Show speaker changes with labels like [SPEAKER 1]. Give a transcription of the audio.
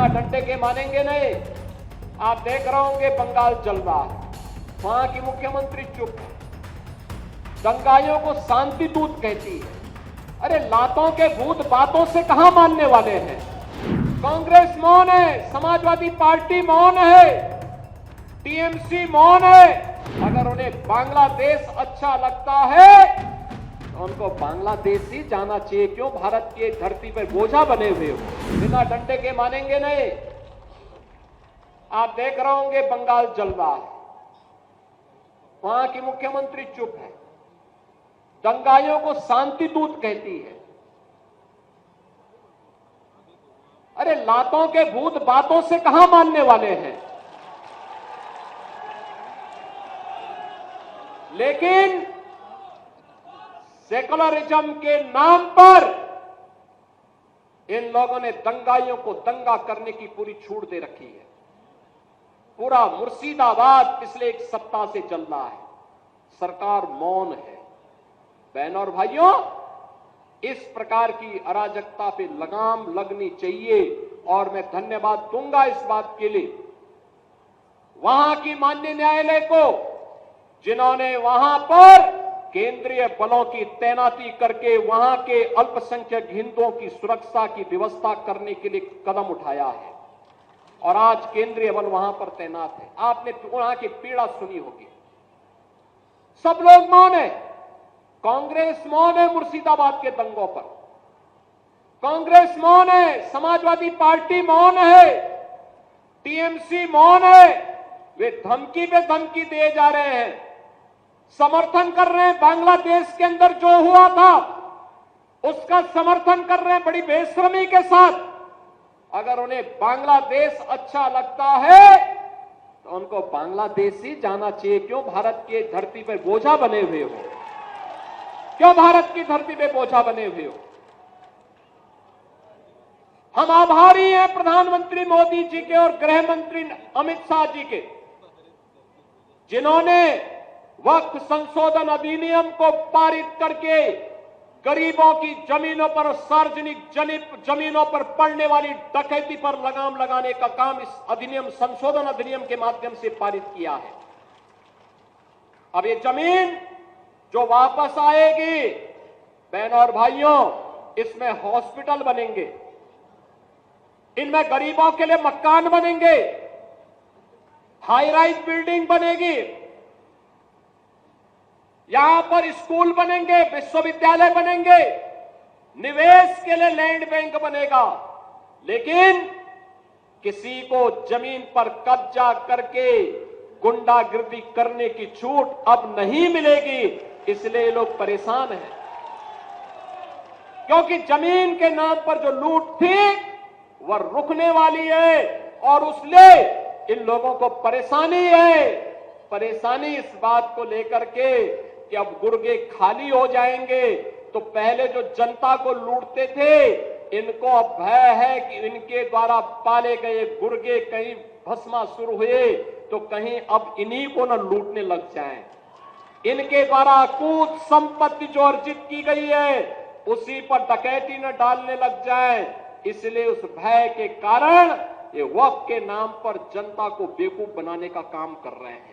[SPEAKER 1] बिना डंडे के मानेंगे नहीं। आप देख रहे होंगे बंगाल जल रहा है, वहां की मुख्यमंत्री चुप है, दंगाइयों को शांति दूत कहती है। अरे लातों के भूत बातों से कहां मानने वाले हैं। कांग्रेस मौन है, समाजवादी पार्टी मौन है, टीएमसी मौन है। अगर उन्हें बांग्लादेश अच्छा लगता है तो उनको बांग्लादेश ही जाना चाहिए। क्यों भारत की धरती पर बोझा बने हुए हो। बिना डंडे के मानेंगे नहीं। आप देख रहे होंगे बंगाल जल रहा है, वहां की मुख्यमंत्री चुप है, दंगाइयों को शांति दूत कहती है। अरे लातों के भूत बातों से कहां मानने वाले हैं। लेकिन सेकुलरिज्म के नाम पर इन लोगों ने दंगाइयों को दंगा करने की पूरी छूट दे रखी है। पूरा मुर्शिदाबाद पिछले एक सप्ताह से चल रहा है, सरकार मौन है। बहनों और भाइयों, इस प्रकार की अराजकता पे लगाम लगनी चाहिए और मैं धन्यवाद दूंगा इस बात के लिए वहां की माननीय न्यायालय को, जिन्होंने वहां पर केंद्रीय बलों की तैनाती करके वहां के अल्पसंख्यक हिंदुओं की सुरक्षा की व्यवस्था करने के लिए कदम उठाया है और आज केंद्रीय बल वहां पर तैनात है। आपने वहां की पीड़ा सुनी होगी। सब लोग मौन है। कांग्रेस मौन है मुर्शिदाबाद के दंगों पर, कांग्रेस मौन है, समाजवादी पार्टी मौन है, टीएमसी मौन है। वे धमकी पे धमकी दिए जा रहे हैं, समर्थन कर रहे हैं। बांग्लादेश के अंदर जो हुआ था उसका समर्थन कर रहे हैं बड़ी बेशर्मी के साथ। अगर उन्हें बांग्लादेश अच्छा लगता है तो उनको बांग्लादेश ही जाना चाहिए। क्यों भारत की धरती पर बोझा बने हुए हो। क्यों भारत की धरती पे बोझा बने हुए हो। हम आभारी हैं प्रधानमंत्री मोदी जी के और गृह मंत्री अमित शाह जी के, जिन्होंने वक्फ संशोधन अधिनियम को पारित करके गरीबों की जमीनों पर और सार्वजनिक जमीनों पर पड़ने वाली डकैती पर लगाम लगाने का काम इस अधिनियम संशोधन अधिनियम के माध्यम से पारित किया है। अब ये जमीन जो वापस आएगी, बहनों और भाइयों, इसमें हॉस्पिटल बनेंगे, इनमें गरीबों के लिए मकान बनेंगे, हाई राइज बिल्डिंग बनेगी, यहां पर स्कूल बनेंगे, विश्वविद्यालय बनेंगे, निवेश के लिए लैंड बैंक बनेगा। लेकिन किसी को जमीन पर कब्जा करके गुंडागिर्दी करने की छूट अब नहीं मिलेगी। इसलिए ये लोग परेशान हैं, क्योंकि जमीन के नाम पर जो लूट थी वह रुकने वाली है और उसलिए इन लोगों को परेशानी है। परेशानी इस बात को लेकर के कि अब गुर्गे खाली हो जाएंगे। तो पहले जो जनता को लूटते थे, इनको अब भय है कि इनके द्वारा पाले गए गुर्गे कहीं भस्मासुर हुए तो कहीं अब इन्हीं को न लूटने लग जाएं। इनके द्वारा अकूत संपत्ति जो अर्जित की गई है उसी पर डकैती न डालने लग जाए। इसलिए उस भय के कारण ये वक्फ के नाम पर जनता को बेवकूफ बनाने का काम कर रहे हैं।